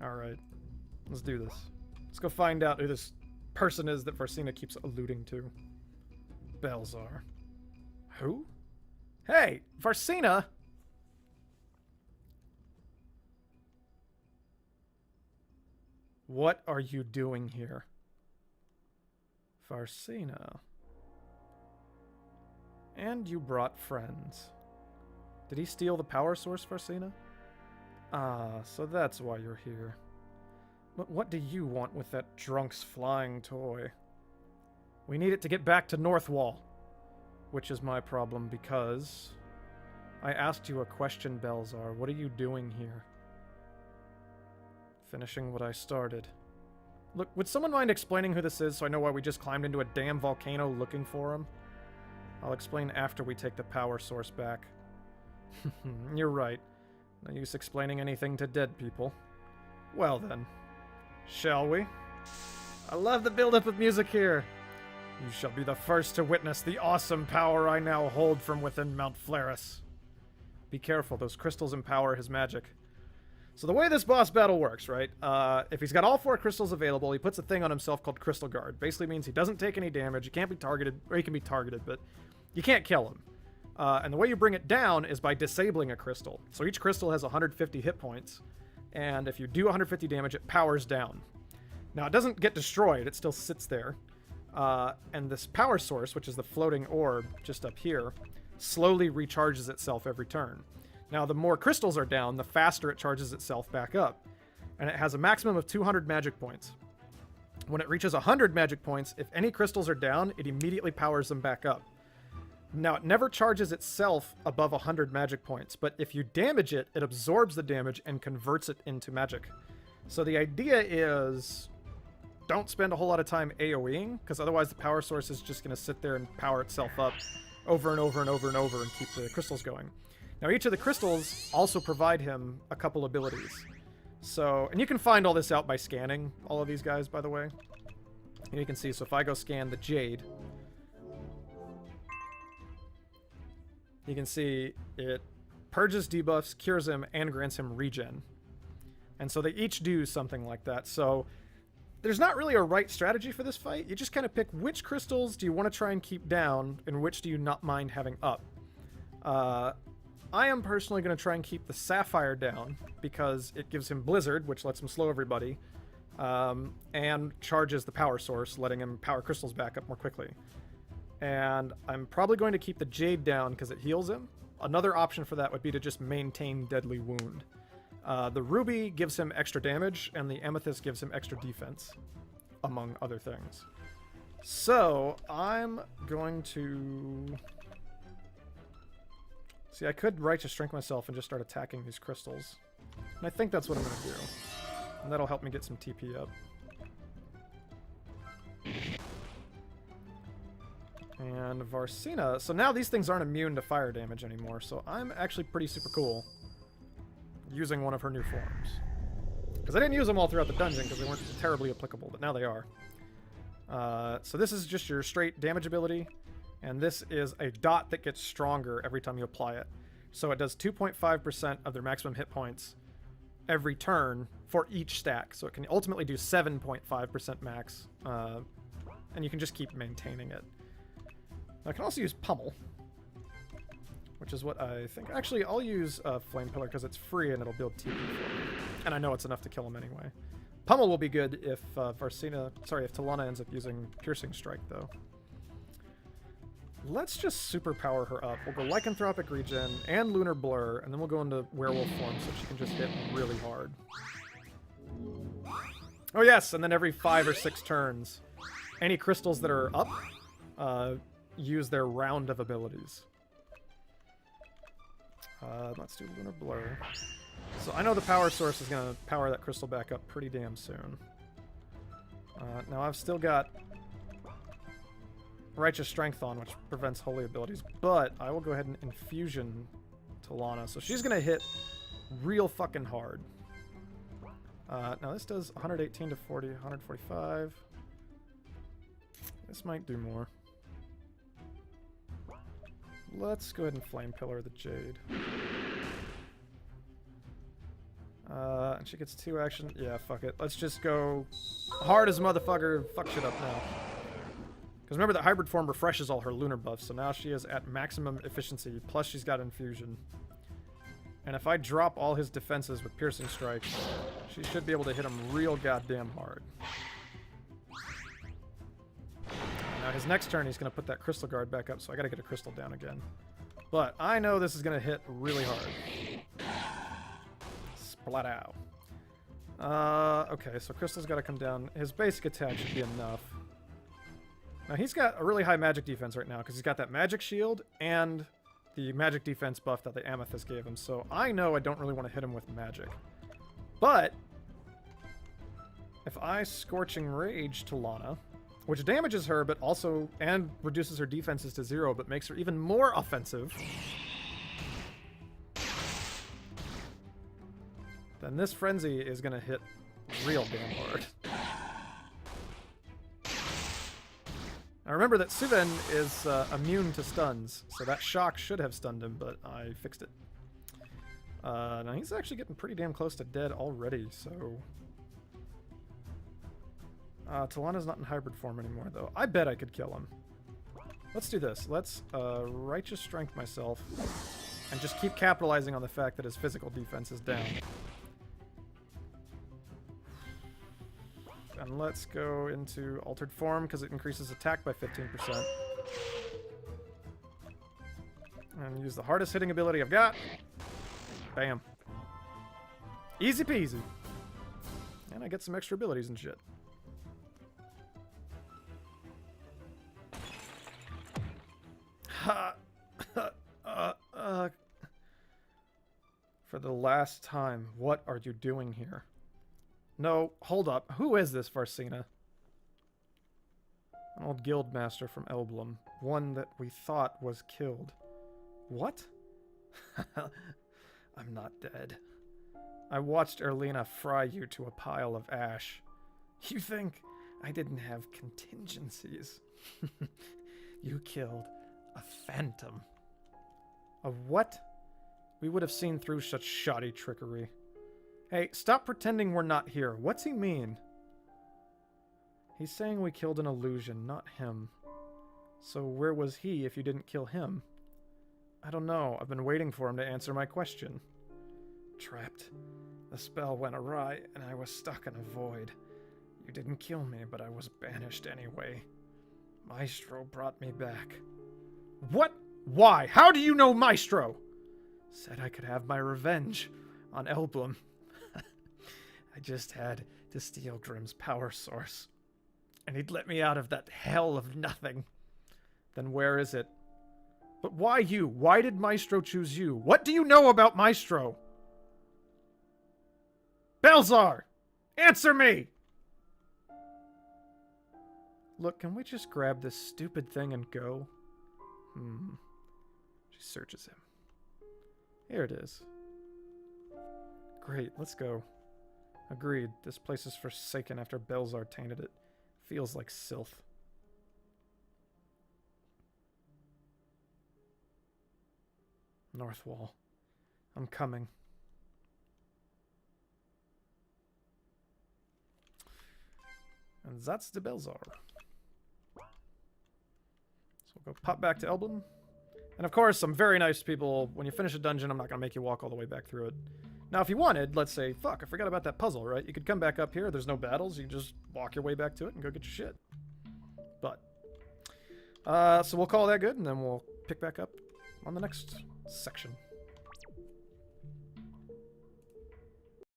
Alright. Let's do this. Let's go find out who this person is that Varsina keeps alluding to. Belzar. Who? Hey, Varsina! What are you doing here? Varsina. And you brought friends. Did he steal the power source, Varsina? Ah, so that's why you're here. But what do you want with that drunk's flying toy? We need it to get back to Northwall. Which is my problem because... I asked you a question, Belzar. What are you doing here? Finishing what I started. Look, would someone mind explaining who this is so I know why we just climbed into a damn volcano looking for him? I'll explain after we take the power source back. You're right. No use explaining anything to dead people. Well then. Shall we? I love the build-up of music here. You shall be the first to witness the awesome power I now hold from within Mount Flarus. Be careful, those crystals empower his magic. So the way this boss battle works, right? If he's got all 4 crystals available, he puts a thing on himself called Crystal Guard. Basically means he doesn't take any damage, he can't be targeted, or he can be targeted, but you can't kill him. And the way you bring it down is by disabling a crystal. So each crystal has 150 hit points, and if you do 150 damage, it powers down. Now, it doesn't get destroyed, it still sits there. And this power source, which is the floating orb just up here, slowly recharges itself every turn. Now, the more crystals are down, the faster it charges itself back up. And it has a maximum of 200 magic points. When it reaches 100 magic points, if any crystals are down, it immediately powers them back up. Now, it never charges itself above 100 magic points, but if you damage it, it absorbs the damage and converts it into magic. So the idea is, don't spend a whole lot of time AoEing, because otherwise the power source is just going to sit there and power itself up over and over and over and over and keep the crystals going. Now, each of the crystals also provide him a couple abilities. So, and you can find all this out by scanning all of these guys, by the way. And you can see, so if I go scan the Jade, you can see it purges debuffs, cures him, and grants him regen. And so they each do something like that. So there's not really a right strategy for this fight. You just kind of pick which crystals do you want to try and keep down, and which do you not mind having up. I am personally going to try and keep the Sapphire down, because it gives him Blizzard, which lets him slow everybody, and charges the power source, letting him power crystals back up more quickly. And I'm probably going to keep the Jade down because it heals him. Another option for that would be to just maintain Deadly Wound. The Ruby gives him extra damage, and the Amethyst gives him extra defense, among other things. So, I'm going to... See, I could Righteous Strength myself and just start attacking these crystals. And I think that's what I'm going to do. And that'll help me get some TP up. And Varsina. So now these things aren't immune to fire damage anymore, so I'm actually pretty super cool using one of her new forms. Because I didn't use them all throughout the dungeon because they weren't terribly applicable, but now they are. So this is just your straight damage ability, and this is a dot that gets stronger every time you apply it. So it does 2.5% of their maximum hit points every turn for each stack. So it can ultimately do 7.5% max, and you can just keep maintaining it. Now, I can also use Pummel, which is what I think. Actually, I'll use Flame Pillar because it's free and it'll build TP for me. And I know it's enough to kill him anyway. Pummel will be good if if Talana ends up using Piercing Strike, though. Let's just superpower her up. We'll go Lycanthropic Regen and Lunar Blur, and then we'll go into Werewolf form so she can just hit really hard. Oh yes, and then every 5 or 6 turns, any crystals that are up use their round of abilities. Let's do Lunar Blur. So I know the power source is going to power that crystal back up pretty damn soon. Now I've still got Righteous Strength on, which prevents holy abilities, but I will go ahead and Infusion Talana. So she's going to hit real fucking hard. Now this does 118 to 40, 145. This might do more. Let's go ahead and Flame Pillar the Jade. And she gets 2 action. Yeah, fuck it. Let's just go hard as a motherfucker. Fuck shit up now. Because remember that hybrid form refreshes all her lunar buffs, so now she is at maximum efficiency, plus she's got infusion. And if I drop all his defenses with piercing strike, she should be able to hit him real goddamn hard. Now his next turn he's going to put that crystal guard back up, so I got to get a crystal down again. But I know this is going to hit really hard. Splat out. Okay, so crystal's got to come down. His basic attack should be enough. Now he's got a really high magic defense right now because he's got that magic shield and the magic defense buff that the amethyst gave him. So I know I don't really want to hit him with magic. But if I Scorching Rage to Lana, which damages her but also and reduces her defenses to 0 but makes her even more offensive, then this frenzy is going to hit real damn hard. Now remember that Suven is immune to stuns, so that shock should have stunned him, but I fixed it. Now he's actually getting pretty damn close to dead already, so... Talana's not in hybrid form anymore, though. I bet I could kill him. Let's do this. Let's Righteous Strength myself, and just keep capitalizing on the fact that his physical defense is down. And let's go into Altered Form, because it increases attack by 15%. And use the hardest hitting ability I've got. Bam. Easy peasy. And I get some extra abilities and shit. For the last time, what are you doing here? No, hold up. Who is this Varsina? An old guild master from Elblum. One that we thought was killed. What? I'm not dead. I watched Erlina fry you to a pile of ash. You think I didn't have contingencies? You killed a phantom. A what? We would have seen through such shoddy trickery. Hey, stop pretending we're not here. What's he mean? He's saying we killed an illusion, not him. So where was he if you didn't kill him? I don't know. I've been waiting for him to answer my question. Trapped. The spell went awry, and I was stuck in a void. You didn't kill me, but I was banished anyway. Maestro brought me back. What? Why? How do you know Maestro? Said I could have my revenge on Elblum. I just had to steal Grimm's power source. And he'd let me out of that hell of nothing. Then where is it? But why you? Why did Maestro choose you? What do you know about Maestro? Belzar! Answer me! Look, can we just grab this stupid thing and go? She searches him. Here it is. Great, let's go. Agreed. This place is forsaken after Belzar tainted it. Feels like Sylph. Northwall. I'm coming. And that's the Belzar. So we'll go pop back to Elblum. And of course, I'm very nice to people. When you finish a dungeon, I'm not going to make you walk all the way back through it. Now, if you wanted, let's say, fuck, I forgot about that puzzle, right? You could come back up here. There's no battles. You just walk your way back to it and go get your shit. But, so we'll call that good, and then we'll pick back up on the next section.